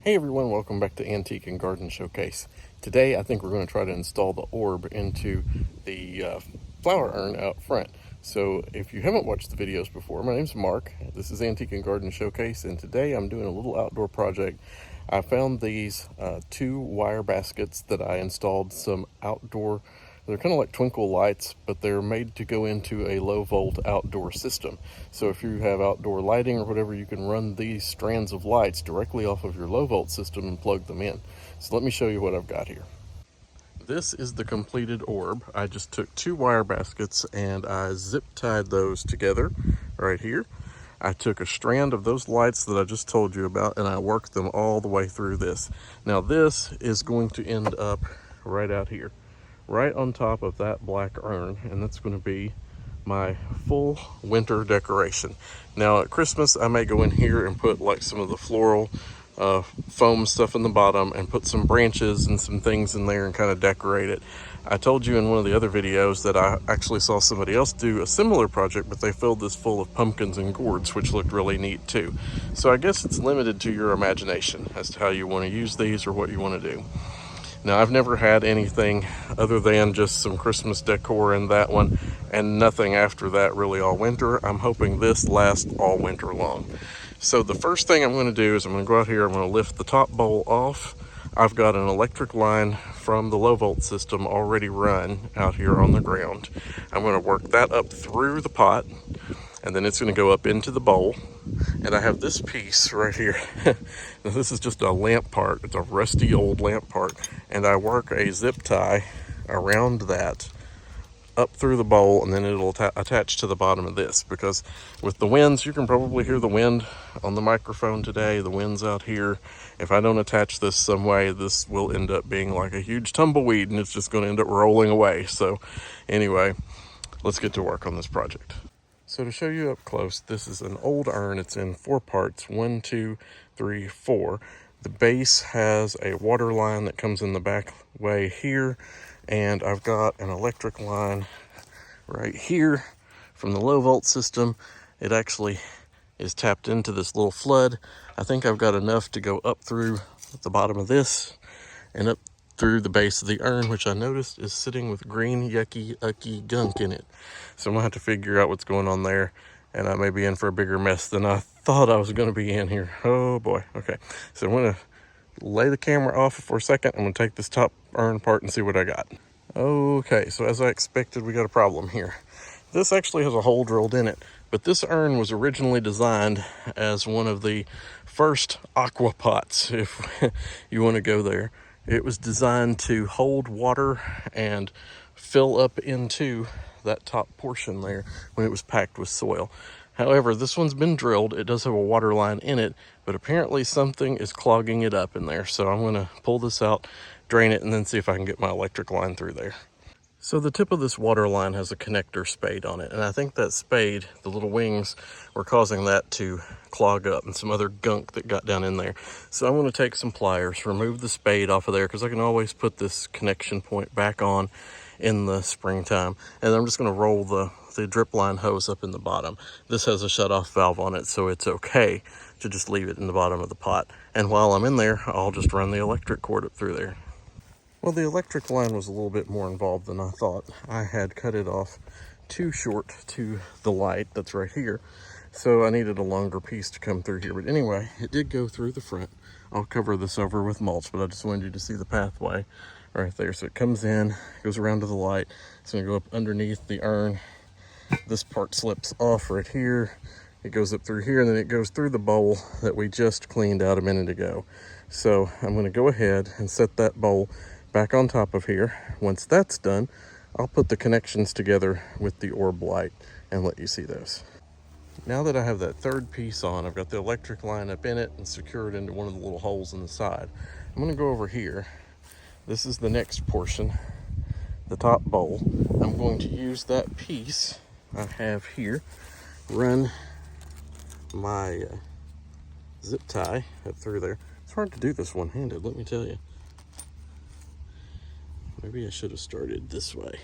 Hey everyone, welcome back to Antique and Garden Showcase. Today I think we're going to try to install the orb into the flower urn out front. So if you haven't watched the videos before, my name's Mark. This is Antique and Garden Showcase, and today I'm doing a little outdoor project. I found these two wire baskets that I installed some outdoor. They're kind of like twinkle lights, but they're made to go into a low volt outdoor system. So if you have outdoor lighting or whatever, you can run these strands of lights directly off of your low volt system and plug them in. So let me show you what I've got here. This is the completed orb. I just took two wire baskets and I zip tied those together right here. I took a strand of those lights that I just told you about and I worked them all the way through this. Now this is going to end up right out here, right on top of that black urn, and that's going to be my full winter decoration. Now at Christmas I may go in here and put like some of the floral foam stuff in the bottom and put some branches and some things in there and kind of decorate it. I told you in one of the other videos that I actually saw somebody else do a similar project, but they filled this full of pumpkins and gourds, which looked really neat too. So I guess it's limited to your imagination as to how you want to use these or what you want to do. Now, I've never had anything other than just some Christmas decor in that one and nothing after that really all winter. I'm hoping this lasts all winter long. So the first thing I'm going to do is I'm going to go out here, I'm going to lift the top bowl off. I've got an electric line from the low volt system already run out here on the ground. I'm going to work that up through the pot, and then it's going to go up into the bowl. And I have this piece right here. Now this is just a lamp part. It's a rusty old lamp part. And I work a zip tie around that up through the bowl, and then it'll attach to the bottom of this, because with the winds, you can probably hear the wind on the microphone today. The wind's out here. If I don't attach this some way, this will end up being like a huge tumbleweed and it's just going to end up rolling away. So anyway, let's get to work on this project. So to show you up close, this is an old urn. It's in 4 parts, 1, 2, 3, 4. The base has a water line that comes in the back way here, and I've got an electric line right here from the low volt system. It actually is tapped into this little flood. I think I've got enough to go up through the bottom of this and up through the base of the urn, which I noticed is sitting with green yucky ucky gunk in it. So I'm gonna have to figure out what's going on there, and I may be in for a bigger mess than I thought I was gonna be in here. Oh boy. Okay, so I'm gonna lay the camera off for a second. I'm gonna take this top urn apart and see what I got. Okay, so as I expected, we got a problem here. This actually has a hole drilled in it, but this urn was originally designed as one of the first aqua pots, if you want to go there. It was designed to hold water and fill up into that top portion there when it was packed with soil. However, this one's been drilled. It does have a water line in it, but apparently something is clogging it up in there. So I'm going to pull this out, drain it, and then see if I can get my electric line through there. So the tip of this water line has a connector spade on it, and I think that spade, the little wings, were causing that to clog up and some other gunk that got down in there. So I'm going to take some pliers, remove the spade off of there, because I can always put this connection point back on in the springtime. And I'm just going to roll the drip line hose up in the bottom. This has a shut-off valve on it, so it's okay to just leave it in the bottom of the pot. And while I'm in there, I'll just run the electric cord up through there. Well, the electric line was a little bit more involved than I thought. I had cut it off too short to the light that's right here, so I needed a longer piece to come through here. But anyway, it did go through the front. I'll cover this over with mulch, but I just wanted you to see the pathway right there. So it comes in, goes around to the light. It's gonna go up underneath the urn. This part slips off right here. It goes up through here, and then it goes through the bowl that we just cleaned out a minute ago. So I'm gonna go ahead and set that bowl back on top of here. Once that's done, I'll put the connections together with the orb light and let you see those. Now that I have that third piece on, I've got the electric line up in it and secured into one of the little holes in the side. I'm gonna go over here. This is the next portion, the top bowl. I'm going to use that piece I have here, run my zip tie up through there. It's hard to do this one-handed, let me tell you. Maybe I should have started this way.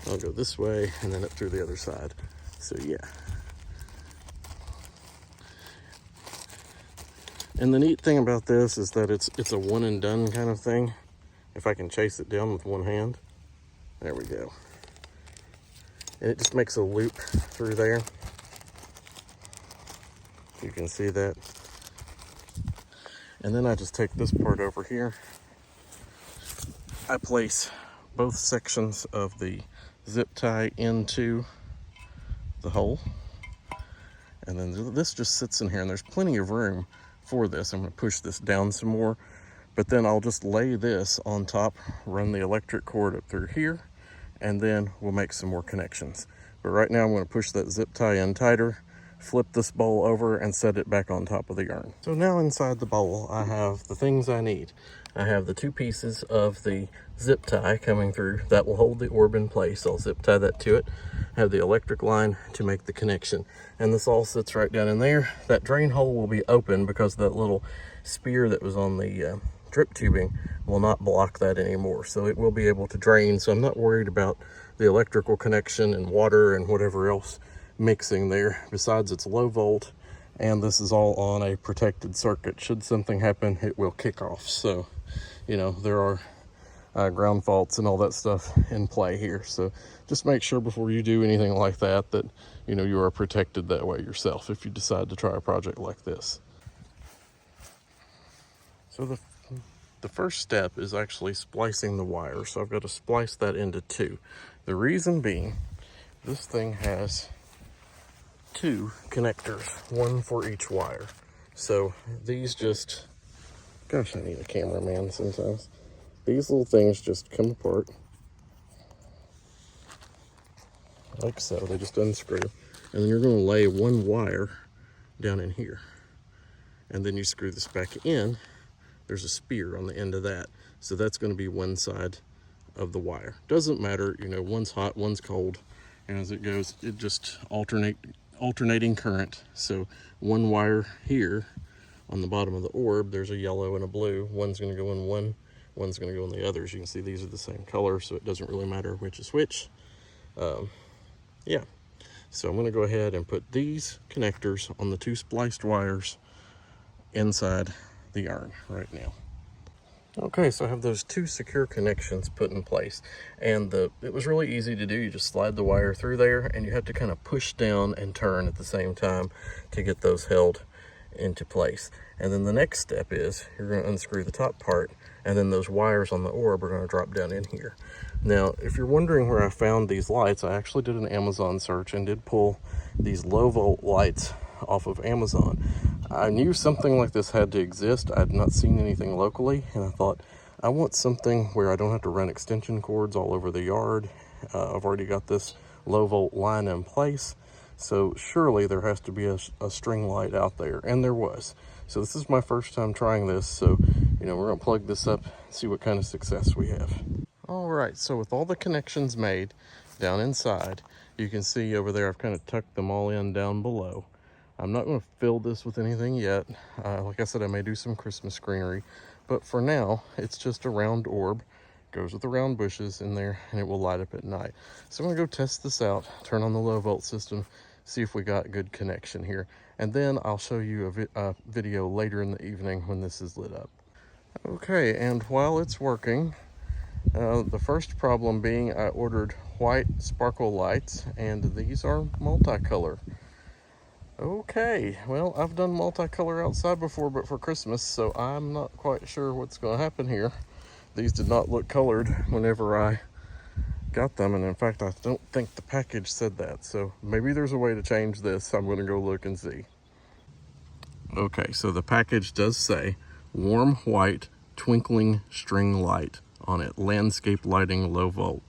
I'll go this way and then up through the other side. So yeah. And the neat thing about this is that it's a one and done kind of thing. If I can chase it down with one hand, there we go. And it just makes a loop through there. You can see that. And then I just take this part over here. I place both sections of the zip tie into the hole. And then this just sits in here, and there's plenty of room for this. I'm gonna push this down some more, but then I'll just lay this on top, run the electric cord up through here, and then we'll make some more connections. But right now I'm gonna push that zip tie in tighter, flip this bowl over, and set it back on top of the urn. So now inside the bowl, I have the things I need. I have the 2 pieces of the zip tie coming through that will hold the orb in place. I'll zip tie that to it. I have the electric line to make the connection. And this all sits right down in there. That drain hole will be open because that little spear that was on the drip tubing will not block that anymore. So it will be able to drain. So I'm not worried about the electrical connection and water and whatever else mixing there. Besides, it's low volt, and this is all on a protected circuit. Should something happen, it will kick off. So, you know, there are ground faults and all that stuff in play here. So just make sure before you do anything like that, that, you know, you are protected that way yourself if you decide to try a project like this. So the first step is actually splicing the wire. So I've got to splice that into 2. The reason being, this thing has 2 connectors, 1 for each wire. So these just, gosh, I need a cameraman sometimes. These little things just come apart like so. They just unscrew, and then you're going to lay 1 wire down in here, and then you screw this back in. There's a spear on the end of that, so that's going to be one side of the wire. Doesn't matter, you know, one's hot, one's cold, and as it goes, it just alternating current. So 1 wire here on the bottom of the orb, there's a yellow and a blue. One's going to go in one, one's going to go in the other. As you can see, these are the same color, so it doesn't really matter which is which. Yeah, so I'm going to go ahead and put these connectors on the 2 spliced wires inside the urn right now. Okay, so I have those 2 secure connections put in place, and it was really easy to do. You just slide the wire through there, and you have to kind of push down and turn at the same time to get those held into place. And then the next step is you're going to unscrew the top part, and then those wires on the orb are going to drop down in here. Now, if you're wondering where I found these lights, I actually did an Amazon search and did pull these low volt lights off of Amazon. I knew something like this had to exist. I had not seen anything locally, and I thought, I want something where I don't have to run extension cords all over the yard. I've already got this low volt line in place, so surely there has to be a string light out there, and there was. So this is my first time trying this, so, you know, we're gonna plug this up, see what kind of success we have. All right, so with all the connections made down inside, you can see over there I've kind of tucked them all in down below. I'm not going to fill this with anything yet. Like I said, I may do some Christmas greenery, but for now, it's just a round orb. Goes with the round bushes in there, and it will light up at night. So I'm going to go test this out, turn on the low volt system, see if we got good connection here. And then I'll show you a video later in the evening when this is lit up. Okay, and while it's working, the first problem being I ordered white sparkle lights, and these are multicolor. Okay, well, I've done multicolor outside before, but for Christmas, so I'm not quite sure what's going to happen here. These did not look colored whenever I got them, and in fact, I don't think the package said that, so maybe there's a way to change this. I'm going to go look and see. Okay, so the package does say warm white twinkling string light on it, landscape lighting, low volt.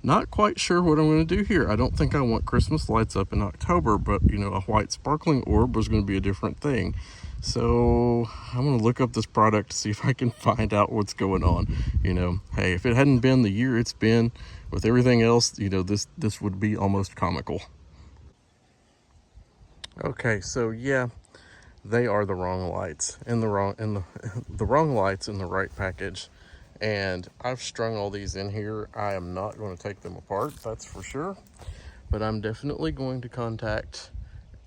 Not quite sure what I'm going to do here. I don't think I want Christmas lights up in October, but, you know, a white sparkling orb was going to be a different thing. So I'm going to look up this product to see if I can find out what's going on. You know, hey, if it hadn't been the year it's been with everything else, you know, this would be almost comical. Okay, so yeah, they are the wrong lights in the wrong lights in the right package. And I've strung all these in here. I am not going to take them apart, that's for sure. But I'm definitely going to contact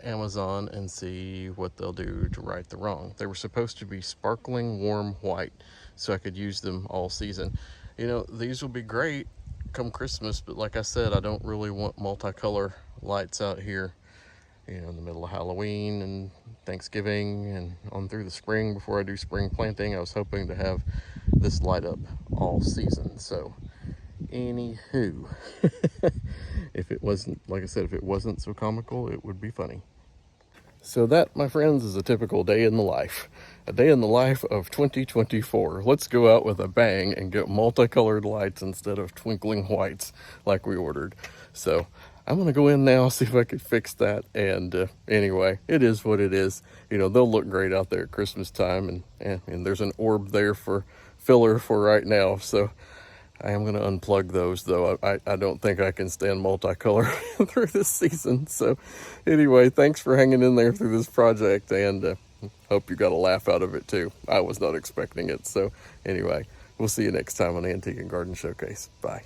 Amazon and see what they'll do to right the wrong. They were supposed to be sparkling warm white, so I could use them all season. You know, these will be great come Christmas, but like I said, I don't really want multicolor lights out here, you know, in the middle of Halloween and Thanksgiving and on through the spring before I do spring planting. I was hoping to have this light up all season. So anywho, if it wasn't, like I said, if it wasn't so comical, it would be funny. So that, my friends, is a typical day in the life. A day in the life of 2024. Let's go out with a bang and get multicolored lights instead of twinkling whites like we ordered. So I'm going to go in now, see if I can fix that. And anyway, it is what it is. You know, they'll look great out there at Christmas time. And there's an orb there for filler for right now. So I am going to unplug those, though. I don't think I can stand multicolor through this season. So anyway, thanks for hanging in there through this project, and hope you got a laugh out of it, too. I was not expecting it. So anyway, we'll see you next time on Antique and Garden Showcase. Bye.